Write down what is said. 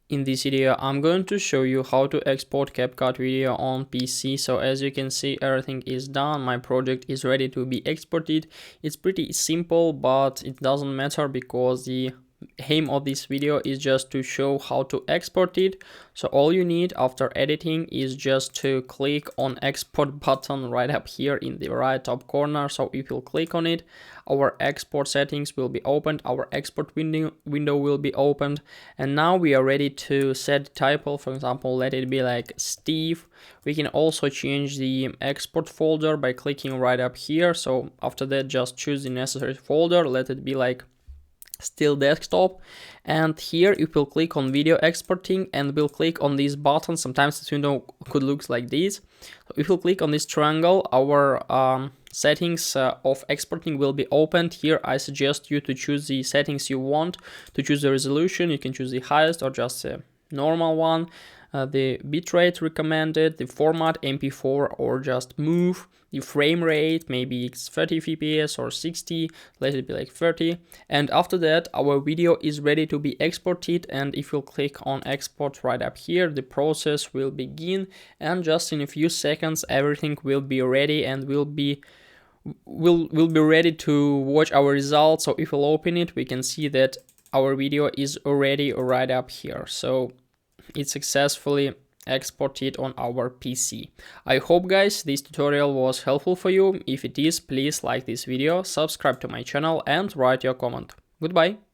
In this video, I'm going to show you how to export CapCut video on PC. So as you can see, everything is done. My project is ready to be exported. It's pretty simple, but it doesn't matter because the aim of this video is just to show how to export it. So all you need after editing is just to click on export button right up here in the right top corner. So if you click on it, our export settings will be opened, our export window will be opened, and now we are ready to set the title. For example, let it be like Steve. We can also change the export folder by clicking right up here. So after that, just choose the necessary folder, let it be like still desktop, and here you will click on video exporting and we'll click on this button. Sometimes this window could look like this. So if you click on this triangle, our settings of exporting will be opened. Here I suggest you to choose the settings you want. To choose the resolution, you can choose the highest or just a normal one. The bitrate recommended, the format MP4 or just MOV, the frame rate, maybe it's 30 fps or 60, let it be like 30. And after that, our video is ready to be exported, and if you click on export right up here, the process will begin, and just in a few seconds everything will be ready and will be ready to watch our results. So if we'll open it, we can see that our video is already right up here. So it's successfully exported on our PC. I hope, guys, this tutorial was helpful for you. If it is, please like this video, subscribe to my channel and write your comment. Goodbye.